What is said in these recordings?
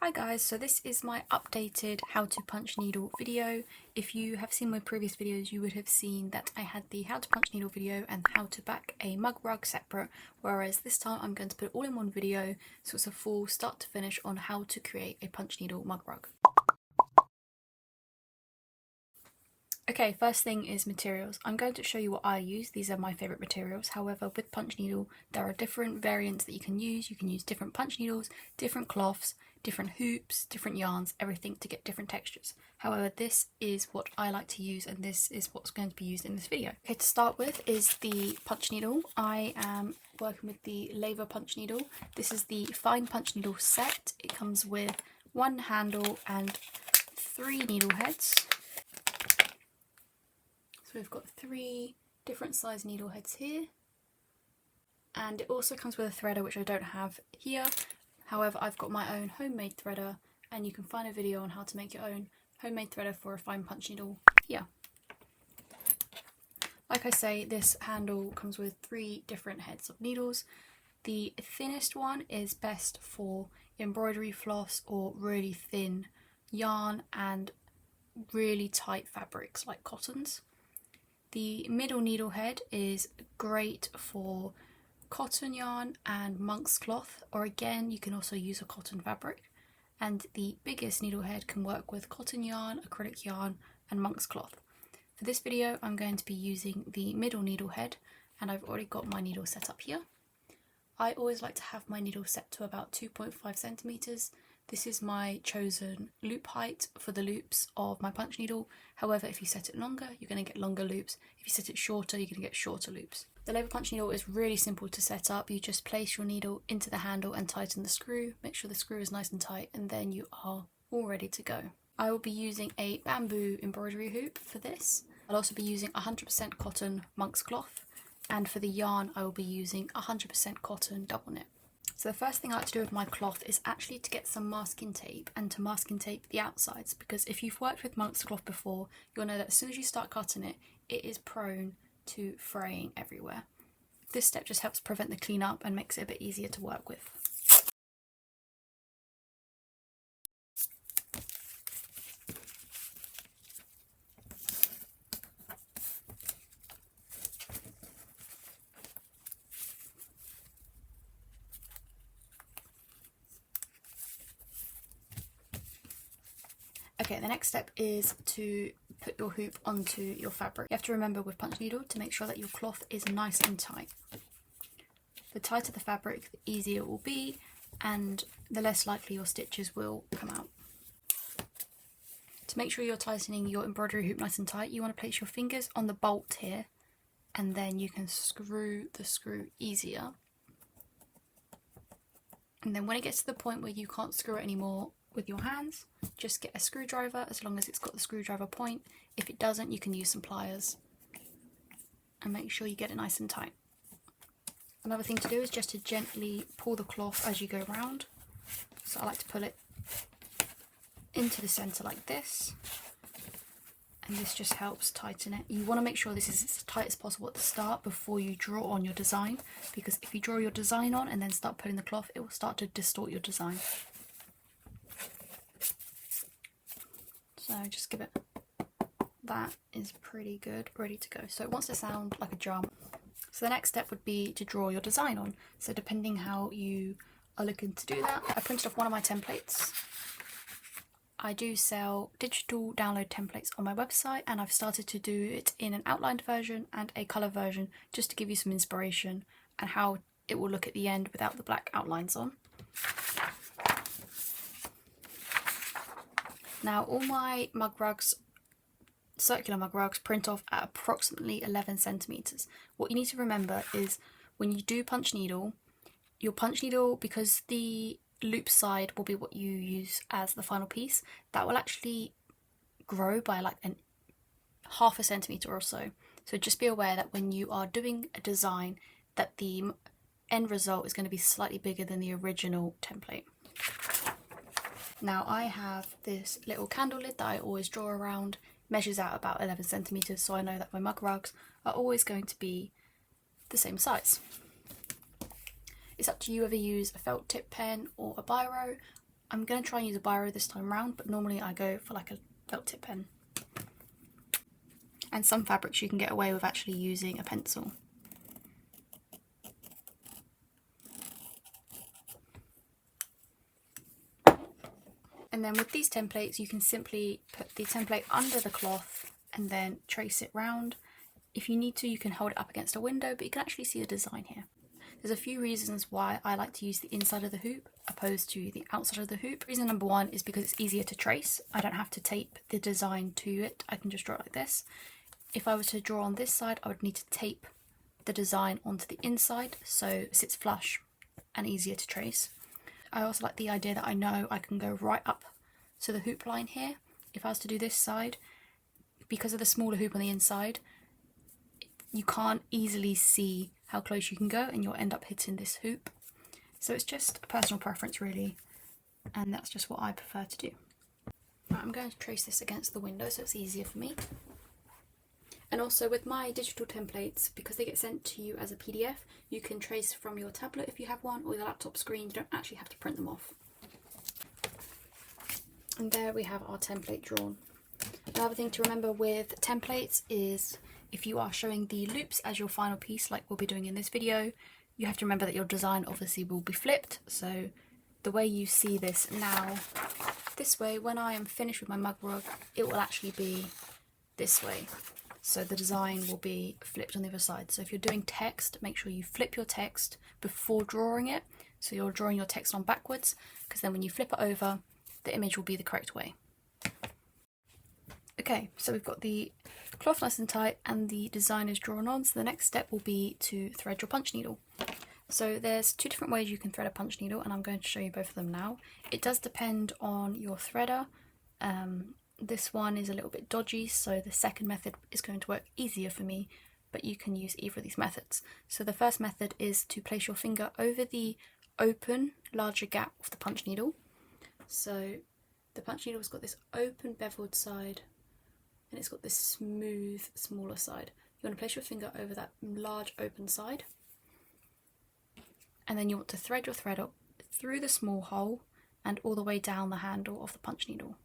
Hi guys, so this is my updated how to punch needle video. If you have seen my previous videos, you would have seen that I had the how to punch needle video and how to back a mug rug separate, whereas this time I'm going to put it all in one video, so it's a full start to finish on how to create a punch needle mug rug. Okay, first thing is materials. I'm going to show you what I use. These are my favourite materials. However, with punch needle, there are different variants that you can use. You can use different punch needles, different cloths, different hoops, different yarns, everything to get different textures. However, this is what I like to use and this is what's going to be used in this video. Okay, to start with is the punch needle. I am working with the laver punch needle. This is the fine punch needle set. It comes with one handle and 3 needle heads. So we've got 3 different size needle heads here, and it also comes with a threader, which I don't have here. However, I've got my own homemade threader, and you can find a video on how to make your own homemade threader for a fine punch needle here. Like I say, this handle comes with 3 different heads of needles. The thinnest one is best for embroidery floss or really thin yarn and really tight fabrics like cottons. The middle needle head is great for cotton yarn and monk's cloth, or again you can also use a cotton fabric. And the biggest needle head can work with cotton yarn, acrylic yarn and monk's cloth. For this video I'm going to be using the middle needle head, and I've already got my needle set up here. I always like to have my needle set to about 2.5 centimeters. This is my chosen loop height for the loops of my punch needle. However, if you set it longer, you're going to get longer loops. If you set it shorter, you're going to get shorter loops. The laver punch needle is really simple to set up. You just place your needle into the handle and tighten the screw. Make sure the screw is nice and tight, and then you are all ready to go. I will be using a bamboo embroidery hoop for this. I'll also be using 100% cotton monk's cloth, and for the yarn I will be using 100% cotton double knit. So the first thing I like to do with my cloth is actually to get some masking tape and to masking tape the outsides, because if you've worked with monk's cloth before, you'll know that as soon as you start cutting it, it is prone to fraying everywhere. This step just helps prevent the cleanup and makes it a bit easier to work with. Okay, the next step is to put your hoop onto your fabric. You have to remember with punch needle to make sure that your cloth is nice and tight. The tighter the fabric, the easier it will be, and the less likely your stitches will come out. To make sure you're tightening your embroidery hoop nice and tight, you want to place your fingers on the bolt here, and then you can screw the screw easier. And then when it gets to the point where you can't screw it anymore with your hands, just get a screwdriver, as long as it's got the screwdriver point. If it doesn't, you can use some pliers, and make sure you get it nice and tight. Another thing to do is just to gently pull the cloth as you go around. So I like to pull it into the center like this, and this just helps tighten it. You want to make sure this is as tight as possible at the start before you draw on your design, because if you draw your design on and then start pulling the cloth, it will start to distort your design. So just give it, that is pretty good, ready to go. So it wants to sound like a drum. So the next step would be to draw your design on. So depending how you are looking to do that, I printed off one of my templates. I do sell digital download templates on my website, and I've started to do it in an outlined version and a colour version, just to give you some inspiration and how it will look at the end without the black outlines on. Now all my mug rugs, circular mug rugs, print off at approximately 11 centimeters. What you need to remember is when you do punch needle, your punch needle, because the loop side will be what you use as the final piece, that will actually grow by like half a centimeter or so. So just be aware that when you are doing a design, that the end result is going to be slightly bigger than the original template. Now I have this little candle lid that I always draw around, measures out about 11 centimeters, so I know that my mug rugs are always going to be the same size. It's up to you whether you use a felt tip pen or a biro. I'm going to try and use a biro this time round, but normally I go for like a felt tip pen. And some fabrics you can get away with actually using a pencil. And then with these templates, you can simply put the template under the cloth and then trace it round. If you need to, you can hold it up against a window, but you can actually see the design here. There's a few reasons why I like to use the inside of the hoop opposed to the outside of the hoop. Reason number one is because it's easier to trace. I don't have to tape the design to it. I can just draw it like this. If I were to draw on this side, I would need to tape the design onto the inside so it sits flush and easier to trace. I also like the idea that I know I can go right up to the hoop line here. If I was to do this side, because of the smaller hoop on the inside, you can't easily see how close you can go and you'll end up hitting this hoop. So it's just a personal preference really, and that's just what I prefer to do. Right, I'm going to trace this against the window so it's easier for me. And also with my digital templates, because they get sent to you as a PDF, you can trace from your tablet if you have one, or your laptop screen. You don't actually have to print them off. And there we have our template drawn. Another thing to remember with templates is if you are showing the loops as your final piece, like we'll be doing in this video, you have to remember that your design obviously will be flipped. So the way you see this now, this way, when I am finished with my mug rug, it will actually be this way. So the design will be flipped on the other side. So if you're doing text, make sure you flip your text before drawing it. So you're drawing your text on backwards, because then when you flip it over, the image will be the correct way. Okay, so we've got the cloth nice and tight and the design is drawn on. So the next step will be to thread your punch needle. So there's two different ways you can thread a punch needle, and I'm going to show you both of them now. It does depend on your threader. This one is a little bit dodgy, so the second method is going to work easier for me, but you can use either of these methods. So the first method is to place your finger over the open, larger gap of the punch needle. So the punch needle's got this open beveled side, and it's got this smooth, smaller side. You want to place your finger over that large open side, and then you want to thread your thread up through the small hole and all the way down the handle of the punch needle.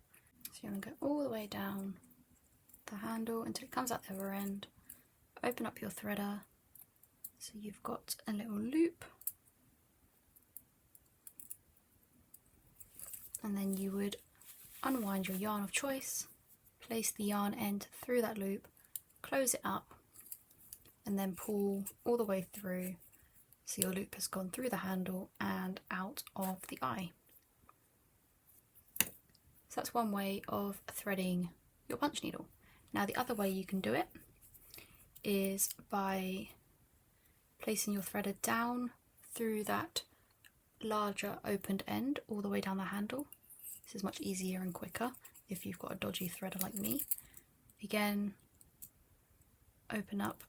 So you want to go all the way down the handle until it comes out the other end. Open up your threader so you've got a little loop, and then you would unwind your yarn of choice, place the yarn end through that loop, close it up, and then pull all the way through so your loop has gone through the handle and out of the eye. So that's one way of threading your punch needle. Now the other way you can do it is by placing your threader down through that larger opened end all the way down the handle. This is much easier and quicker if you've got a dodgy threader like me. Again, open up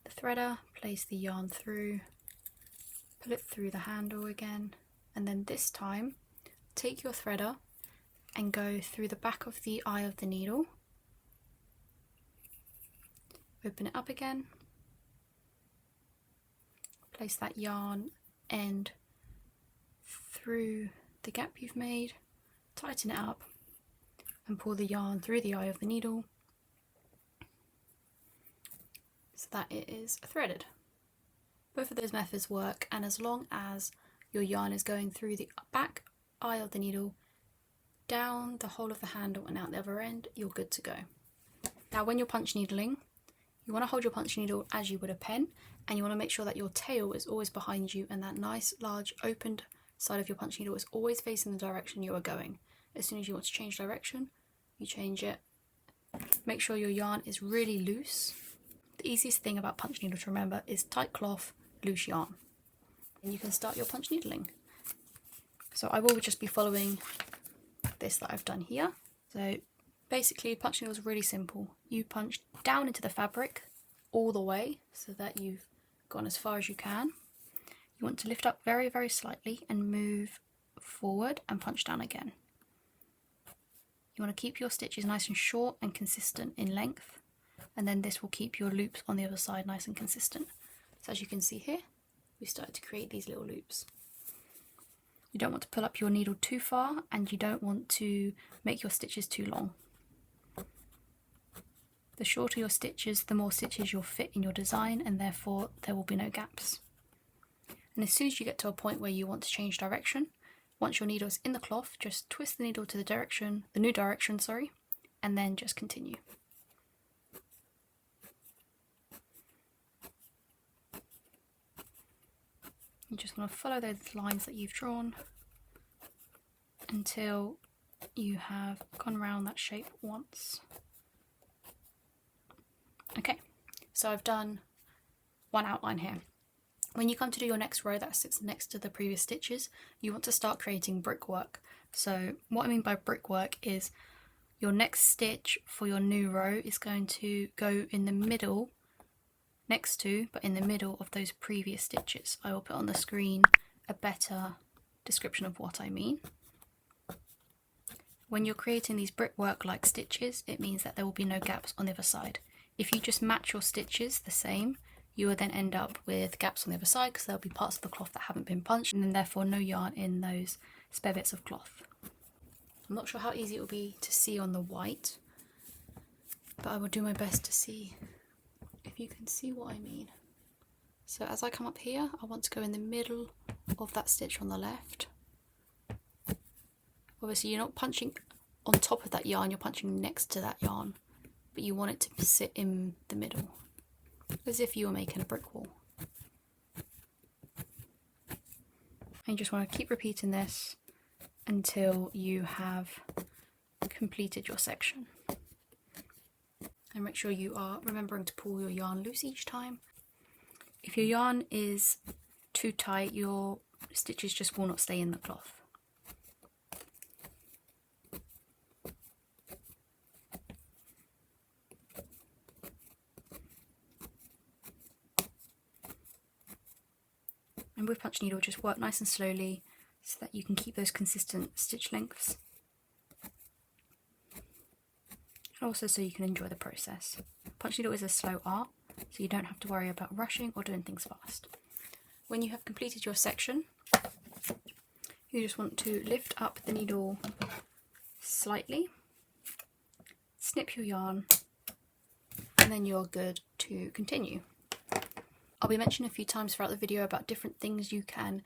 the threader, place the yarn through, pull it through the handle again, and then this time take your threader and go through the back of the eye of the needle, open it up again, place that yarn end through the gap you've made, tighten it up and pull the yarn through the eye of the needle so that it is threaded. Both of those methods work, and as long as your yarn is going through the back eye of the needle, down the whole of the handle and out the other end, you're good to go. Now when you're punch needling, you want to hold your punch needle as you would a pen, and you want to make sure that your tail is always behind you and that nice large opened side of your punch needle is always facing the direction you are going. As soon as you want to change direction, you change it. Make sure your yarn is really loose. The easiest thing about punch needle to remember is tight cloth, loose yarn. And you can start your punch needling. So I will just be following this that I've done here. So basically punch needle is really simple. You punch down into the fabric all the way so that you've gone as far as you can. You want to lift up very, very slightly and move forward and punch down again. You want to keep your stitches nice and short and consistent in length, and then this will keep your loops on the other side nice and consistent. So as you can see here, we started to create these little loops. You don't want to pull up your needle too far, and you don't want to make your stitches too long. The shorter your stitches, the more stitches you'll fit in your design, and therefore there will be no gaps. And as soon as you get to a point where you want to change direction, once your needle is in the cloth, just twist the needle to the new direction, and then just continue. You just want to follow those lines that you've drawn until you have gone around that shape once. Okay, so I've done one outline here. When you come to do your next row that sits next to the previous stitches, you want to start creating brickwork. So what I mean by brickwork is your next stitch for your new row is going to go in the middle, but in the middle of those previous stitches. I will put on the screen a better description of what I mean. When you're creating these brickwork like stitches, it means that there will be no gaps on the other side. If you just match your stitches the same, you will then end up with gaps on the other side because there'll be parts of the cloth that haven't been punched, and then therefore no yarn in those spare bits of cloth. I'm not sure how easy it will be to see on the white, but I will do my best to see if you can see what I mean. So as I come up here, I want to go in the middle of that stitch on the left. Obviously you're not punching on top of that yarn, you're punching next to that yarn, but you want it to sit in the middle, as if you were making a brick wall. And you just want to keep repeating this until you have completed your section. And make sure you are remembering to pull your yarn loose each time. If your yarn is too tight, your stitches just will not stay in the cloth. And with punch needle, just work nice and slowly so that you can keep those consistent stitch lengths. And also so you can enjoy the process. Punch needle is a slow art, so you don't have to worry about rushing or doing things fast. When you have completed your section, you just want to lift up the needle slightly, snip your yarn, and then you're good to continue. I'll be mentioning a few times throughout the video about different things you can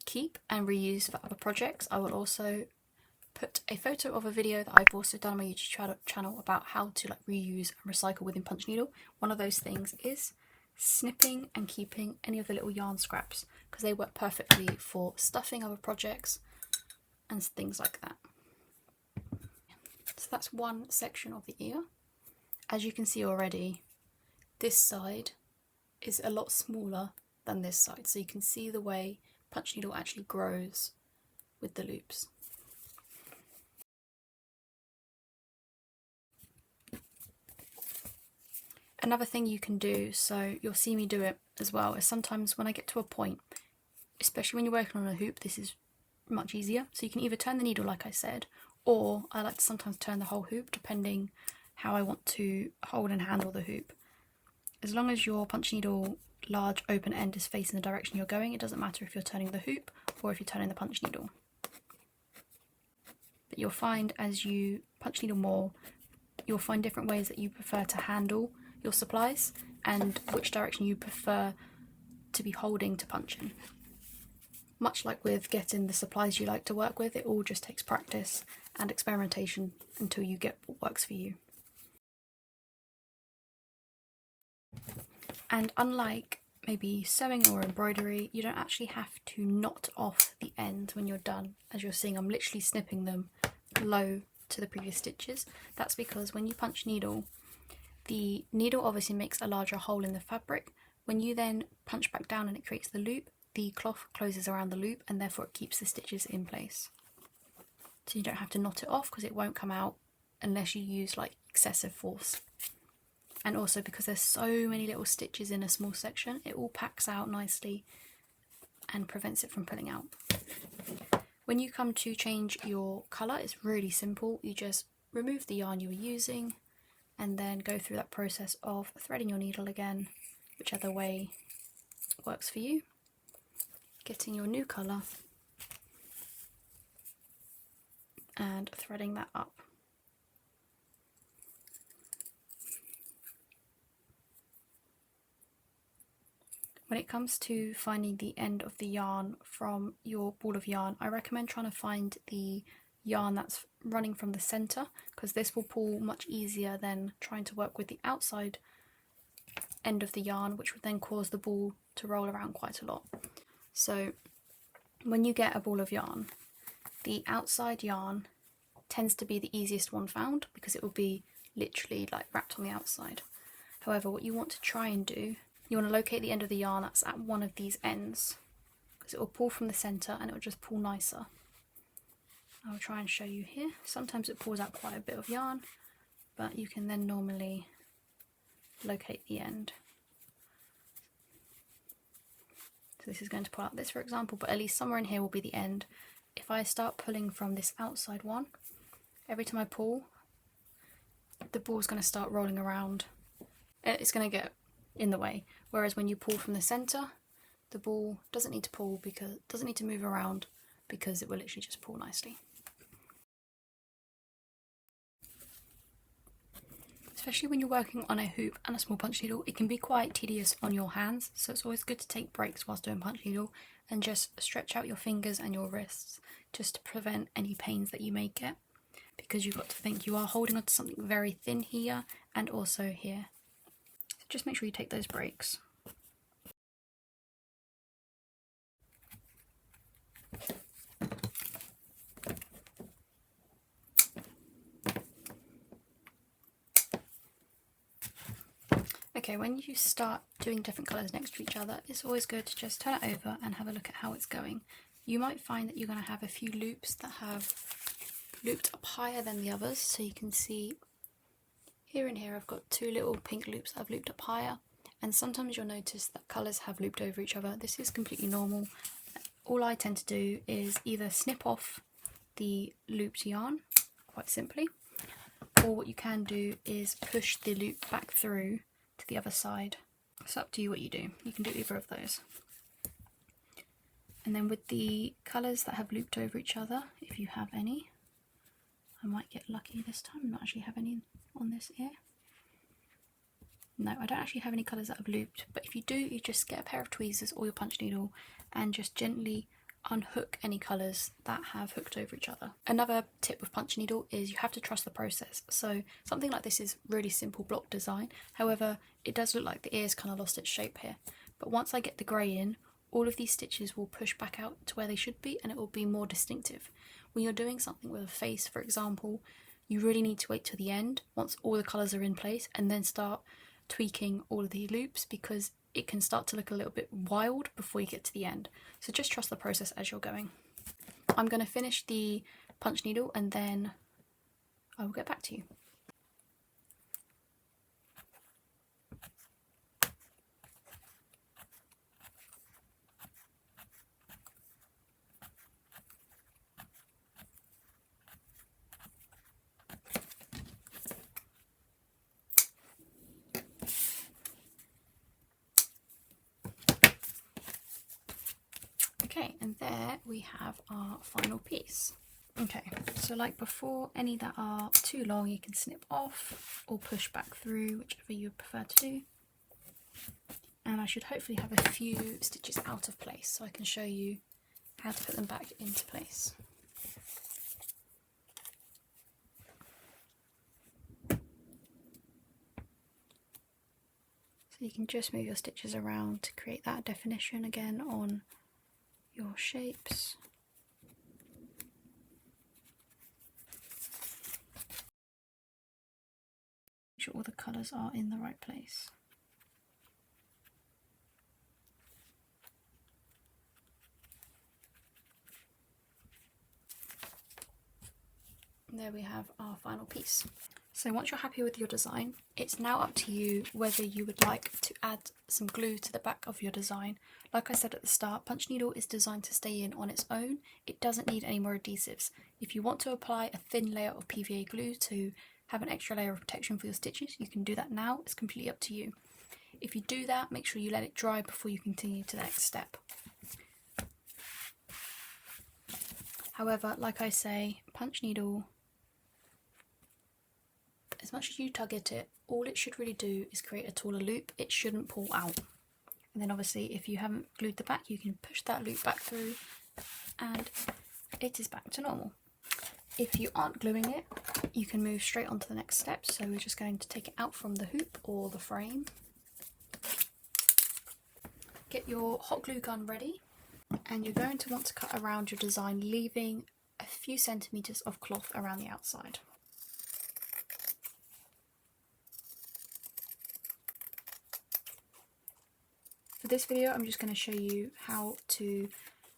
keep and reuse for other projects. I will also put a photo of a video that I've also done on my YouTube channel about how to reuse and recycle within punch needle. One of those things is snipping and keeping any of the little yarn scraps, because they work perfectly for stuffing other projects and things like that. So that's one section of the ear. As you can see already, this side is a lot smaller than this side, so you can see the way punch needle actually grows with the loops. Another thing you can do, so you'll see me do it as well, is sometimes when I get to a point, especially when you're working on a hoop, this is much easier. So you can either turn the needle like I said, or I like to sometimes turn the whole hoop depending how I want to hold and handle the hoop. As long as your punch needle large open end is facing the direction you're going, it doesn't matter if you're turning the hoop or if you're turning the punch needle. But you'll find as you punch needle more, you'll find different ways that you prefer to handle your supplies and which direction you prefer to be holding to punch in. Much like with getting the supplies you like to work with, it all just takes practice and experimentation until you get what works for you. And unlike maybe sewing or embroidery, you don't actually have to knot off the ends when you're done. As you're seeing, I'm literally snipping them low to the previous stitches. That's because when you punch needle, the needle obviously makes a larger hole in the fabric. When you then punch back down and it creates the loop, the cloth closes around the loop and therefore it keeps the stitches in place. So you don't have to knot it off because it won't come out unless you use excessive force. And also because there's so many little stitches in a small section, it all packs out nicely and prevents it from pulling out. When you come to change your colour, it's really simple. You just remove the yarn you were using and then go through that process of threading your needle again, whichever way works for you, getting your new colour, and threading that up. When it comes to finding the end of the yarn from your ball of yarn, I recommend trying to find the yarn that's running from the centre, because this will pull much easier than trying to work with the outside end of the yarn, which would then cause the ball to roll around quite a lot. So when you get a ball of yarn, the outside yarn tends to be the easiest one found because it will be literally like wrapped on the outside. However, what you want to try and do, you want to locate the end of the yarn that's at one of these ends, because it will pull from the centre and it will just pull nicer. I'll try and show you here. Sometimes it pulls out quite a bit of yarn, but you can then normally locate the end. So this is going to pull out this, for example, but at least somewhere in here will be the end. If I start pulling from this outside one, every time I pull, the ball's going to start rolling around. It's going to get in the way. Whereas when you pull from the centre, the ball doesn't need to pull, because it doesn't need to move around, because it will literally just pull nicely. Especially when you're working on a hoop and a small punch needle, it can be quite tedious on your hands, so it's always good to take breaks whilst doing punch needle and just stretch out your fingers and your wrists just to prevent any pains that you may get, because you've got to think you are holding onto something very thin here and also here. So just make sure you take those breaks. Okay, when you start doing different colours next to each other, it's always good to just turn it over and have a look at how it's going. You might find that you're going to have a few loops that have looped up higher than the others, so you can see here and here I've got two little pink loops that have looped up higher, and sometimes you'll notice that colours have looped over each other. This is completely normal. All I tend to do is either snip off the looped yarn, quite simply, or what you can do is push the loop back through to the other side. It's up to you what you do. You can do either of those. And then with the colours that have looped over each other, if you have any, I might get lucky this time and not actually have any on this ear. No, I don't actually have any colours that have looped, but if you do, you just get a pair of tweezers or your punch needle and just gently unhook any colours that have hooked over each other. Another tip with punch needle is you have to trust the process. So something like this is really simple block design, however it does look like the ear's kind of lost its shape here, but once I get the grey in, all of these stitches will push back out to where they should be and it will be more distinctive. When you're doing something with a face, for example, you really need to wait till the end once all the colours are in place and then start tweaking all of the loops, because it can start to look a little bit wild before you get to the end. So just trust the process as you're going. I'm going to finish the punch needle and then I will get back to you. Okay, and there we have our final piece. Okay, so like before, any that are too long you can snip off or push back through, whichever you prefer to do. And I should hopefully have a few stitches out of place so I can show you how to put them back into place. So you can just move your stitches around to create that definition again on your shapes. Make sure all the colours are in the right place. And there we have our final piece. So once you're happy with your design, it's now up to you whether you would like to add some glue to the back of your design. Like I said at the start, punch needle is designed to stay in on its own. It doesn't need any more adhesives. If you want to apply a thin layer of PVA glue to have an extra layer of protection for your stitches, you can do that now. It's completely up to you. If you do that, make sure you let it dry before you continue to the next step. However, like I say, punch needle, as much as you tug at it, all it should really do is create a taller loop. It shouldn't pull out. And then obviously if you haven't glued the back, you can push that loop back through and it is back to normal. If you aren't gluing it, you can move straight on to the next step. So we're just going to take it out from the hoop or the frame. Get your hot glue gun ready, and you're going to want to cut around your design, leaving a few centimetres of cloth around the outside. For this video, I'm just going to show you how to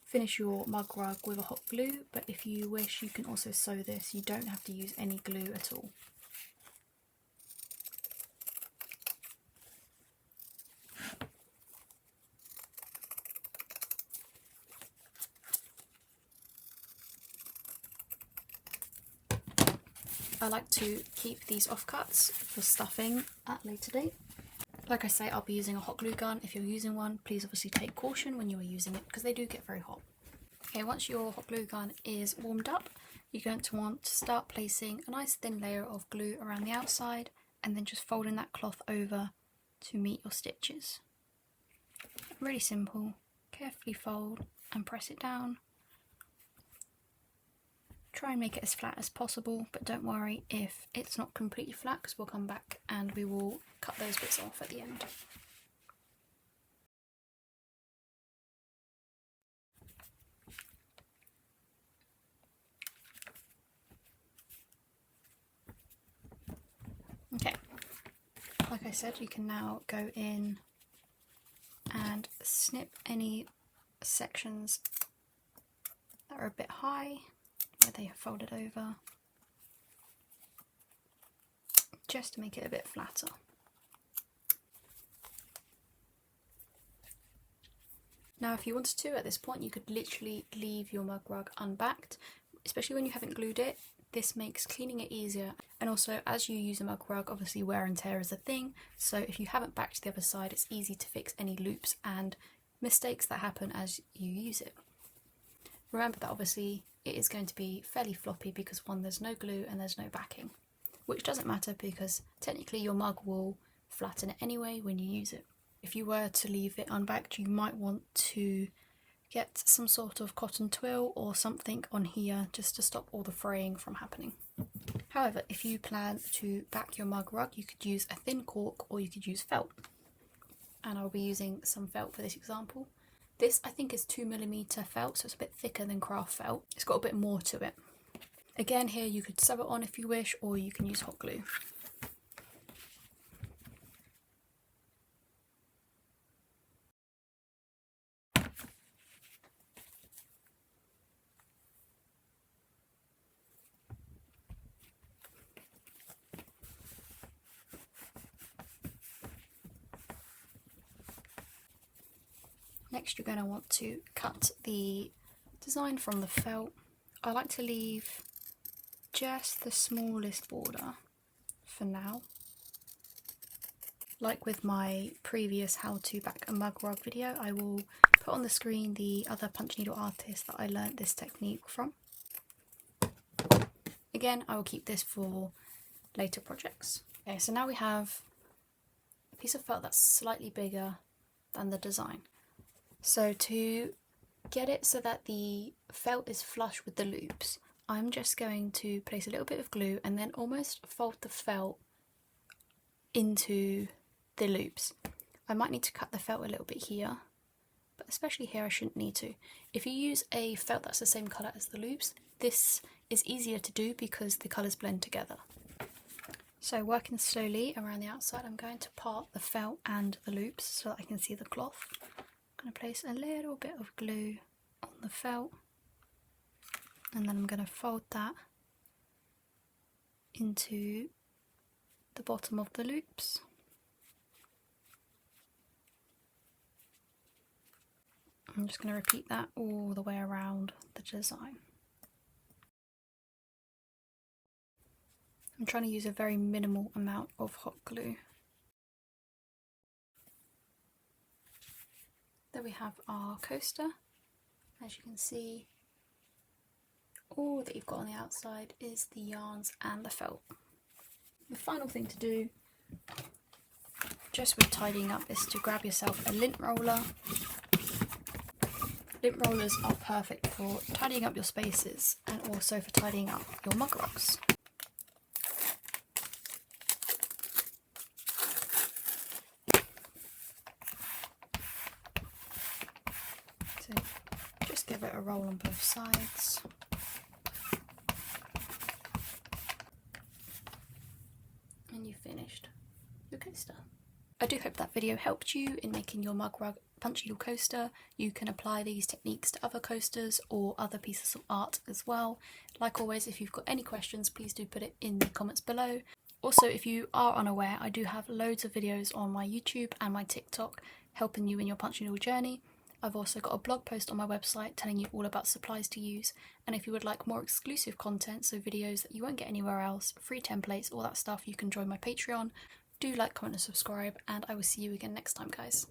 finish your mug rug with a hot glue, but if you wish, you can also sew this. You don't have to use any glue at all. I like to keep these offcuts for stuffing at a later date. Like I say, I'll be using a hot glue gun. If you're using one, please obviously take caution when you are using it because they do get very hot. Okay, once your hot glue gun is warmed up, you're going to want to start placing a nice thin layer of glue around the outside and then just folding that cloth over to meet your stitches. Really simple. Carefully fold and press it down. Try and make it as flat as possible, but don't worry if it's not completely flat because we'll come back and we will cut those bits off at the end. Okay, like I said, you can now go in and snip any sections that are a bit high where they have folded over, just to make it a bit flatter. Now if you wanted to, at this point you could literally leave your mug rug unbacked, especially when you haven't glued it. This makes cleaning it easier, and also as you use a mug rug, obviously wear and tear is a thing, so if you haven't backed the other side, it's easy to fix any loops and mistakes that happen as you use it. Remember that obviously it is going to be fairly floppy because one, there's no glue and there's no backing, which doesn't matter because technically your mug will flatten it anyway when you use it. If you were to leave it unbacked, you might want to get some sort of cotton twill or something on here just to stop all the fraying from happening. However, if you plan to back your mug rug, you could use a thin cork or you could use felt. And I'll be using some felt for this example. This I think is 2mm felt, so it's a bit thicker than craft felt. It's got a bit more to it. Again, here you could sew it on if you wish, or you can use hot glue. Next you're going to want to cut the design from the felt. I like to leave just the smallest border for now. Like with my previous how to back a mug rug video, I will put on the screen the other punch needle artist that I learnt this technique from. Again, I will keep this for later projects. Okay, so now we have a piece of felt that's slightly bigger than the design. So to get it so that the felt is flush with the loops, I'm just going to place a little bit of glue and then almost fold the felt into the loops. I might need to cut the felt a little bit here, but especially here I shouldn't need to. If you use a felt that's the same colour as the loops, this is easier to do because the colours blend together. So working slowly around the outside, I'm going to part the felt and the loops so that I can see the cloth. I'm going to place a little bit of glue on the felt and then I'm going to fold that into the bottom of the loops. I'm just going to repeat that all the way around the design. I'm trying to use a very minimal amount of hot glue. There we have our coaster. As you can see, all that you've got on the outside is the yarns and the felt. The final thing to do, just with tidying up, is to grab yourself a lint roller. Lint rollers are perfect for tidying up your spaces and also for tidying up your mug rugs. So just give it a roll on both sides. And you've finished your coaster. I do hope that video helped you in making your mug rug punch needle coaster. You can apply these techniques to other coasters or other pieces of art as well. Like always, if you've got any questions, please do put it in the comments below. Also, if you are unaware, I do have loads of videos on my YouTube and my TikTok helping you in your punch needle journey. I've also got a blog post on my website telling you all about supplies to use, and if you would like more exclusive content, so videos that you won't get anywhere else, free templates, all that stuff, you can join my Patreon. Do like, comment and subscribe, and I will see you again next time, guys.